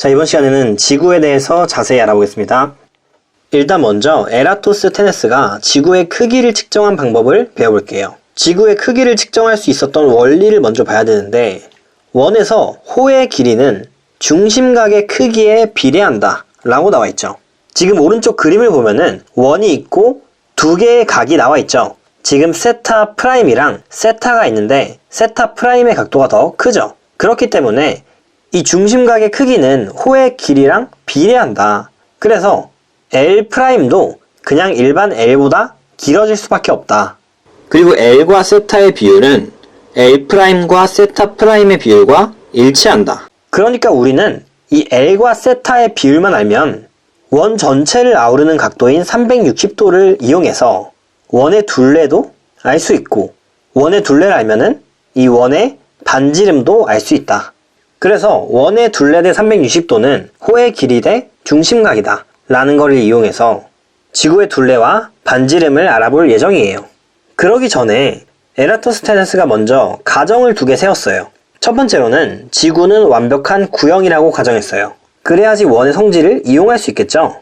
자, 이번 시간에는 지구에 대해서 자세히 알아보겠습니다. 일단 먼저 에라토스테네스가 지구의 크기를 측정한 방법을 배워볼게요. 지구의 크기를 측정할 수 있었던 원리를 먼저 봐야 되는데, 원에서 호의 길이는 중심각의 크기에 비례한다 라고 나와 있죠. 지금 오른쪽 그림을 보면은 원이 있고 두 개의 각이 나와 있죠. 지금 세타 프라임이랑 세타가 있는데 세타 프라임의 각도가 더 크죠. 그렇기 때문에 이 중심각의 크기는 호의 길이랑 비례한다. 그래서 L 프라임도 그냥 일반 L보다 길어질 수밖에 없다. 그리고 L과 세타의 비율은 L 프라임과 세타 프라임의 비율과 일치한다. 그러니까 우리는 이 L과 세타의 비율만 알면 원 전체를 아우르는 각도인 360도를 이용해서 원의 둘레도 알 수 있고, 원의 둘레를 알면은 이 원의 반지름도 알 수 있다. 그래서 원의 둘레 대 360도는 호의 길이 대 중심각이다 라는 것을 이용해서 지구의 둘레와 반지름을 알아볼 예정이에요. 그러기 전에 에라토스테네스가 먼저 가정을 두 개 세웠어요. 첫 번째로는 지구는 완벽한 구형이라고 가정했어요. 그래야지 원의 성질을 이용할 수 있겠죠.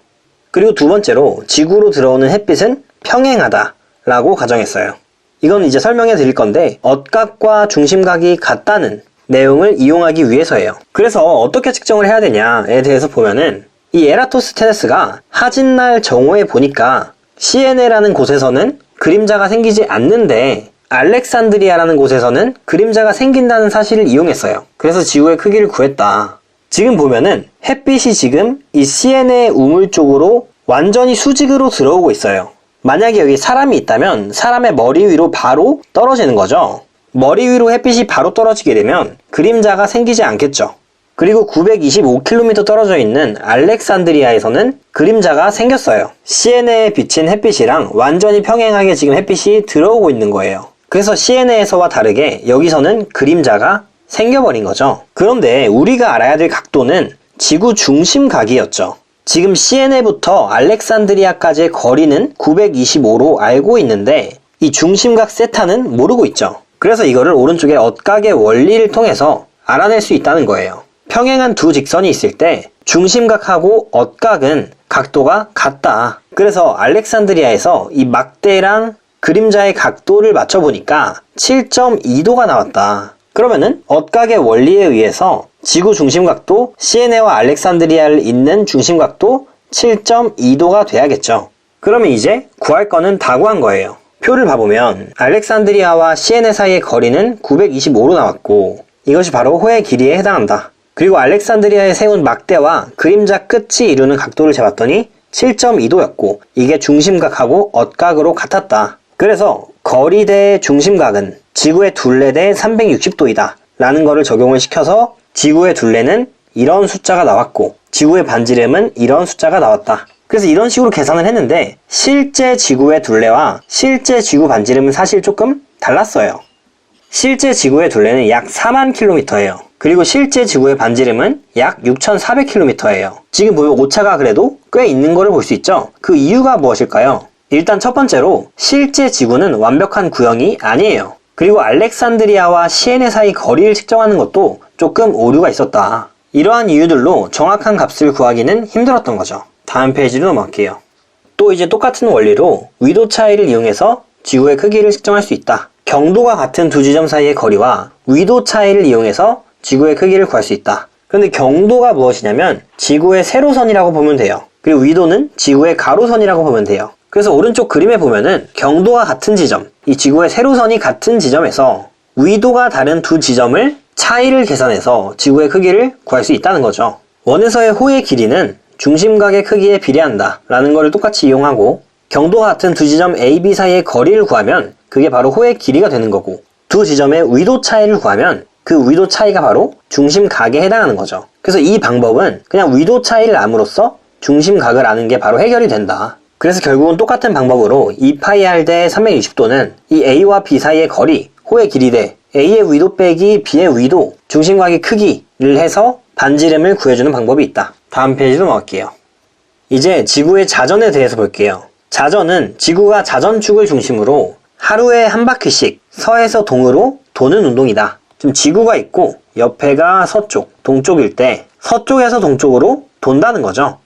그리고 두 번째로 지구로 들어오는 햇빛은 평행하다 라고 가정했어요. 이건 이제 설명해 드릴 건데, 엇각과 중심각이 같다는 내용을 이용하기 위해서예요. 그래서 어떻게 측정을 해야 되냐에 대해서 보면은 이 에라토스테네스가 하진날 정오에 보니까 시에네라는 곳에서는 그림자가 생기지 않는데 알렉산드리아라는 곳에서는 그림자가 생긴다는 사실을 이용했어요. 그래서 지구의 크기를 구했다. 지금 보면은 햇빛이 지금 이 시에네 우물 쪽으로 완전히 수직으로 들어오고 있어요. 만약에 여기 사람이 있다면 사람의 머리 위로 바로 떨어지는 거죠. 머리 위로 햇빛이 바로 떨어지게 되면 그림자가 생기지 않겠죠. 그리고 925km 떨어져 있는 알렉산드리아에서는 그림자가 생겼어요. 시에네에 비친 햇빛이랑 완전히 평행하게 지금 햇빛이 들어오고 있는 거예요. 그래서 시에네에서와 다르게 여기서는 그림자가 생겨버린 거죠. 그런데 우리가 알아야 될 각도는 지구 중심각이었죠. 지금 시에네부터 알렉산드리아까지의 거리는 925로 알고 있는데 이 중심각 세타는 모르고 있죠. 그래서 이거를 오른쪽에 엇각의 원리를 통해서 알아낼 수 있다는 거예요. 평행한 두 직선이 있을 때 중심각하고 엇각은 각도가 같다. 그래서 알렉산드리아에서 이 막대랑 그림자의 각도를 맞춰보니까 7.2도가 나왔다. 그러면은 엇각의 원리에 의해서 지구 중심각도 시에네와 알렉산드리아를 잇는 중심각도 7.2도가 돼야겠죠. 그러면 이제 구할 거는 다 구한 거예요. 표를 봐보면 알렉산드리아와 시에네 사이의 거리는 925로 나왔고, 이것이 바로 호의 길이에 해당한다. 그리고 알렉산드리아에 세운 막대와 그림자 끝이 이루는 각도를 재봤더니 7.2도였고 이게 중심각하고 엇각으로 같았다. 그래서 거리 대 중심각은 지구의 둘레 대 360도이다 라는 거를 적용을 시켜서 지구의 둘레는 이런 숫자가 나왔고 지구의 반지름은 이런 숫자가 나왔다. 그래서 이런 식으로 계산을 했는데 실제 지구의 둘레와 실제 지구 반지름은 사실 조금 달랐어요. 실제 지구의 둘레는 약 4만 킬로미터예요. 그리고 실제 지구의 반지름은 약 6,400km예요. 지금 보면 오차가 그래도 꽤 있는 거를 볼 수 있죠? 그 이유가 무엇일까요? 일단 첫 번째로 실제 지구는 완벽한 구형이 아니에요. 그리고 알렉산드리아와 시에네 사이 거리를 측정하는 것도 조금 오류가 있었다. 이러한 이유들로 정확한 값을 구하기는 힘들었던 거죠. 다음 페이지로 넘어갈게요. 또 이제 똑같은 원리로 위도 차이를 이용해서 지구의 크기를 측정할 수 있다. 경도가 같은 두 지점 사이의 거리와 위도 차이를 이용해서 지구의 크기를 구할 수 있다. 그런데 경도가 무엇이냐면 지구의 세로선이라고 보면 돼요. 그리고 위도는 지구의 가로선이라고 보면 돼요. 그래서 오른쪽 그림에 보면은 경도가 같은 지점, 이 지구의 세로선이 같은 지점에서 위도가 다른 두 지점을 차이를 계산해서 지구의 크기를 구할 수 있다는 거죠. 원에서의 호의 길이는 중심각의 크기에 비례한다 라는 것을 똑같이 이용하고 경도가 같은 두 지점 A, B 사이의 거리를 구하면 그게 바로 호의 길이가 되는 거고, 두 지점의 위도 차이를 구하면 그 위도 차이가 바로 중심각에 해당하는 거죠. 그래서 이 방법은 그냥 위도 차이를 암으로써 중심각을 아는 게 바로 해결이 된다. 그래서 결국은 똑같은 방법으로 2πr 대 360도는 이 A와 B 사이의 거리, 호의 길이 대 A의 위도 빼기 B의 위도, 중심각의 크기를 해서 반지름을 구해주는 방법이 있다. 다음 페이지로 넘어갈게요. 이제 지구의 자전에 대해서 볼게요. 자전은 지구가 자전축을 중심으로 하루에 한 바퀴씩 서에서 동으로 도는 운동이다. 지금 지구가 있고 옆에가 서쪽, 동쪽일 때 서쪽에서 동쪽으로 돈다는 거죠.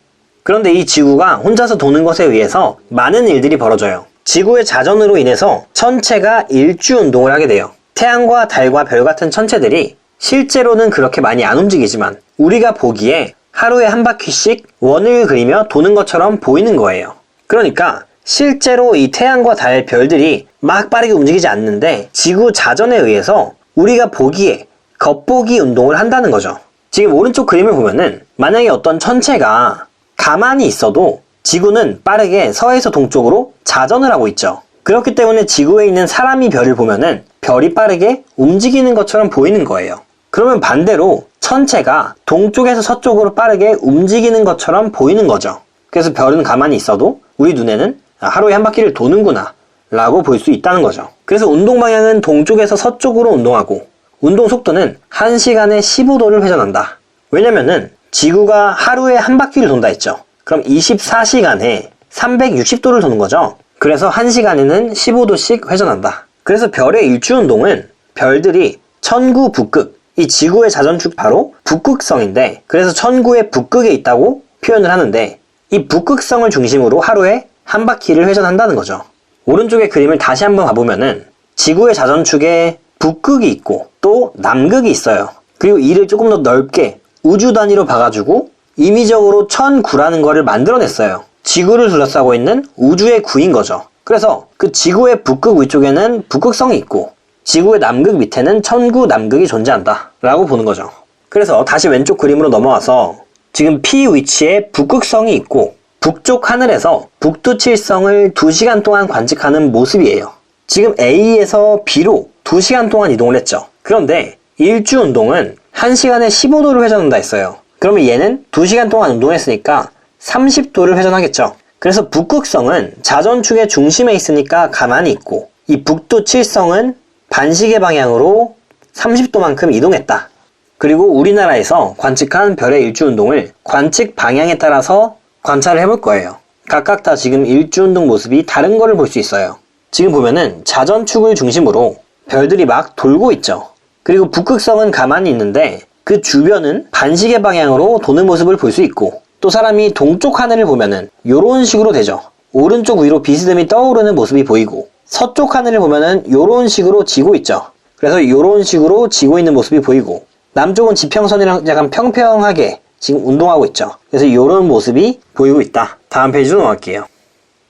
그런데 이 지구가 혼자서 도는 것에 의해서 많은 일들이 벌어져요. 지구의 자전으로 인해서 천체가 일주 운동을 하게 돼요. 태양과 달과 별 같은 천체들이 실제로는 그렇게 많이 안 움직이지만 우리가 보기에 하루에 한 바퀴씩 원을 그리며 도는 것처럼 보이는 거예요. 그러니까 실제로 이 태양과 달, 별들이 막 빠르게 움직이지 않는데 지구 자전에 의해서 우리가 보기에 겉보기 운동을 한다는 거죠. 지금 오른쪽 그림을 보면은 만약에 어떤 천체가 가만히 있어도 지구는 빠르게 서에서 동쪽으로 자전을 하고 있죠. 그렇기 때문에 지구에 있는 사람이 별을 보면은 별이 빠르게 움직이는 것처럼 보이는 거예요. 그러면 반대로 천체가 동쪽에서 서쪽으로 빠르게 움직이는 것처럼 보이는 거죠. 그래서 별은 가만히 있어도 우리 눈에는 하루에 한 바퀴를 도는구나 라고 볼 수 있다는 거죠. 그래서 운동 방향은 동쪽에서 서쪽으로 운동하고 운동 속도는 1시간에 15도를 회전한다. 왜냐면은 지구가 하루에 한 바퀴를 돈다 했죠. 그럼 24시간에 360도를 도는 거죠. 그래서 1시간에는 15도씩 회전한다. 그래서 별의 일주 운동은 별들이 천구 북극, 이 지구의 자전축 바로 북극성인데 그래서 천구의 북극에 있다고 표현을 하는데 이 북극성을 중심으로 하루에 한 바퀴를 회전한다는 거죠. 오른쪽의 그림을 다시 한번 봐보면은 지구의 자전축에 북극이 있고 또 남극이 있어요. 그리고 이를 조금 더 넓게 우주 단위로 봐가지고 임의적으로 천구라는 거를 만들어냈어요. 지구를 둘러싸고 있는 우주의 구인 거죠. 그래서 그 지구의 북극 위쪽에는 북극성이 있고 지구의 남극 밑에는 천구 남극이 존재한다 라고 보는 거죠. 그래서 다시 왼쪽 그림으로 넘어와서 지금 P 위치에 북극성이 있고 북쪽 하늘에서 북두칠성을 2시간 동안 관측하는 모습이에요. 지금 A에서 B로 2시간 동안 이동을 했죠. 그런데 일주 운동은 1시간에 15도를 회전한다 했어요. 그러면 얘는 2시간 동안 운동했으니까 30도를 회전하겠죠. 그래서 북극성은 자전축의 중심에 있으니까 가만히 있고 이 북두칠성은 반시계 방향으로 30도만큼 이동했다. 그리고 우리나라에서 관측한 별의 일주 운동을 관측 방향에 따라서 관찰을 해볼 거예요. 각각 다 지금 일주 운동 모습이 다른 거를 볼 수 있어요. 지금 보면은 자전축을 중심으로 별들이 막 돌고 있죠. 그리고 북극성은 가만히 있는데 그 주변은 반시계 방향으로 도는 모습을 볼 수 있고 또 사람이 동쪽 하늘을 보면은 요런 식으로 되죠. 오른쪽 위로 비스듬히 떠오르는 모습이 보이고 서쪽 하늘을 보면은 요런 식으로 지고 있죠. 그래서 요런 식으로 지고 있는 모습이 보이고 남쪽은 지평선이랑 약간 평평하게 지금 운동하고 있죠. 그래서 요런 모습이 보이고 있다. 다음 페이지로 넘어갈게요.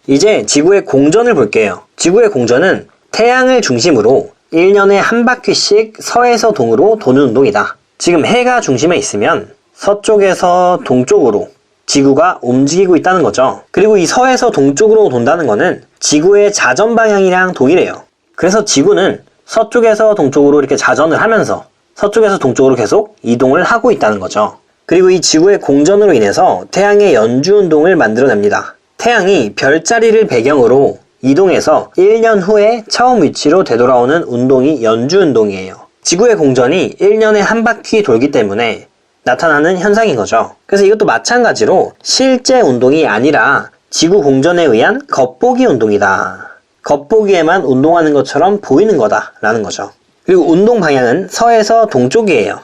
이제 지구의 공전을 볼게요. 지구의 공전은 태양을 중심으로 1년에 한 바퀴씩 서에서 동으로 도는 운동이다. 지금 해가 중심에 있으면 서쪽에서 동쪽으로 지구가 움직이고 있다는 거죠. 그리고 이 서에서 동쪽으로 돈다는 거는 지구의 자전 방향이랑 동일해요. 그래서 지구는 서쪽에서 동쪽으로 이렇게 자전을 하면서 서쪽에서 동쪽으로 계속 이동을 하고 있다는 거죠. 그리고 이 지구의 공전으로 인해서 태양의 연주 운동을 만들어냅니다. 태양이 별자리를 배경으로 이동해서 1년 후에 처음 위치로 되돌아오는 운동이 연주 운동이에요. 지구의 공전이 1년에 한 바퀴 돌기 때문에 나타나는 현상인 거죠. 그래서 이것도 마찬가지로 실제 운동이 아니라 지구 공전에 의한 겉보기 운동이다. 겉보기에만 운동하는 것처럼 보이는 거다라는 거죠. 그리고 운동 방향은 서에서 동쪽이에요.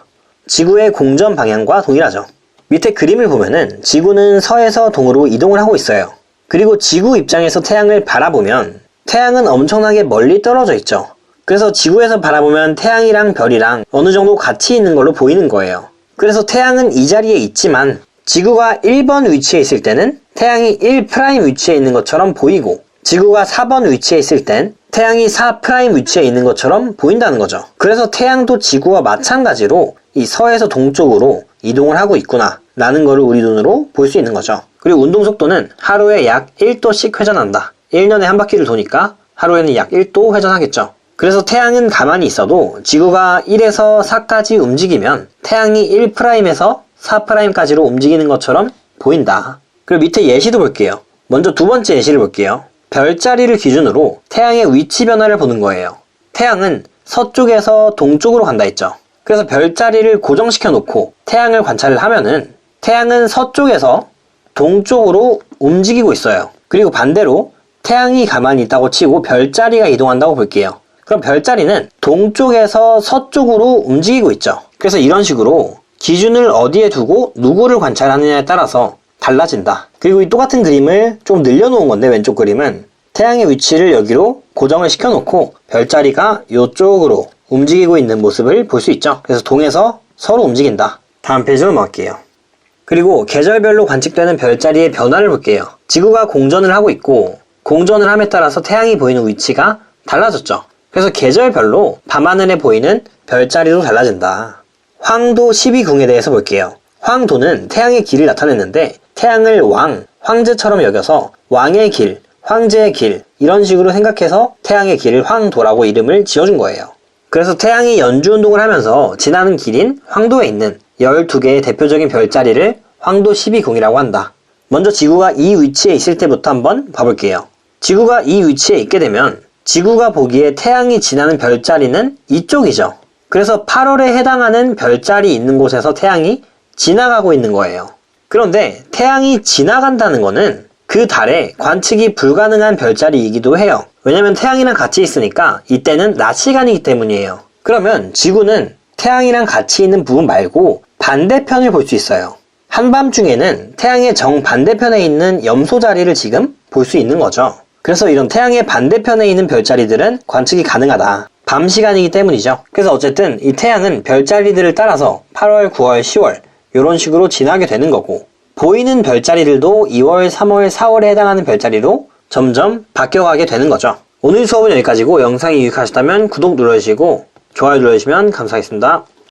지구의 공전 방향과 동일하죠. 밑에 그림을 보면은 지구는 서에서 동으로 이동을 하고 있어요. 그리고 지구 입장에서 태양을 바라보면 태양은 엄청나게 멀리 떨어져 있죠. 그래서 지구에서 바라보면 태양이랑 별이랑 어느 정도 같이 있는 걸로 보이는 거예요. 그래서 태양은 이 자리에 있지만 지구가 1번 위치에 있을 때는 태양이 1' 위치에 있는 것처럼 보이고 지구가 4번 위치에 있을 땐 태양이 4' 위치에 있는 것처럼 보인다는 거죠. 그래서 태양도 지구와 마찬가지로 이 서에서 동쪽으로 이동을 하고 있구나 라는 거를 우리 눈으로 볼 수 있는 거죠. 그리고 운동 속도는 하루에 약 1도씩 회전한다. 1년에 한 바퀴를 도니까 하루에는 약 1도 회전하겠죠. 그래서 태양은 가만히 있어도 지구가 1에서 4까지 움직이면 태양이 1'에서 4'까지로 움직이는 것처럼 보인다. 그리고 밑에 예시도 볼게요. 먼저 두 번째 예시를 볼게요. 별자리를 기준으로 태양의 위치 변화를 보는 거예요. 태양은 서쪽에서 동쪽으로 간다 했죠. 그래서 별자리를 고정시켜 놓고 태양을 관찰을 하면은 태양은 서쪽에서 동쪽으로 움직이고 있어요. 그리고 반대로 태양이 가만히 있다고 치고 별자리가 이동한다고 볼게요. 그럼 별자리는 동쪽에서 서쪽으로 움직이고 있죠. 그래서 이런 식으로 기준을 어디에 두고 누구를 관찰하느냐에 따라서 달라진다. 그리고 이 똑같은 그림을 좀 늘려놓은 건데, 왼쪽 그림은 태양의 위치를 여기로 고정을 시켜놓고 별자리가 이쪽으로 움직이고 있는 모습을 볼 수 있죠. 그래서 동에서 서로 움직인다. 다음 페이지로 넘어갈게요. 그리고 계절별로 관측되는 별자리의 변화를 볼게요. 지구가 공전을 하고 있고 공전을 함에 따라서 태양이 보이는 위치가 달라졌죠. 그래서 계절별로 밤하늘에 보이는 별자리도 달라진다. 황도 12궁에 대해서 볼게요. 황도는 태양의 길을 나타냈는데 태양을 왕, 황제처럼 여겨서 왕의 길, 황제의 길 이런 식으로 생각해서 태양의 길을 황도라고 이름을 지어준 거예요. 그래서 태양이 연주운동을 하면서 지나는 길인 황도에 있는 12개의 대표적인 별자리를 황도 12궁이라고 한다. 먼저 지구가 이 위치에 있을 때부터 한번 봐볼게요. 지구가 이 위치에 있게 되면 지구가 보기에 태양이 지나는 별자리는 이쪽이죠. 그래서 8월에 해당하는 별자리 있는 곳에서 태양이 지나가고 있는 거예요. 그런데 태양이 지나간다는 거는 그 달에 관측이 불가능한 별자리이기도 해요. 왜냐면 태양이랑 같이 있으니까 이때는 낮 시간이기 때문이에요. 그러면 지구는 태양이랑 같이 있는 부분 말고 반대편을 볼 수 있어요. 한밤중에는 태양의 정반대편에 있는 염소 자리를 지금 볼 수 있는 거죠. 그래서 이런 태양의 반대편에 있는 별자리들은 관측이 가능하다. 밤 시간이기 때문이죠. 그래서 어쨌든 이 태양은 별자리들을 따라서 8월, 9월, 10월 이런 식으로 지나게 되는 거고, 보이는 별자리들도 2월, 3월, 4월에 해당하는 별자리로 점점 바뀌어가게 되는 거죠. 오늘 수업은 여기까지고 영상이 유익하셨다면 구독 눌러주시고 좋아요 눌러주시면 감사하겠습니다.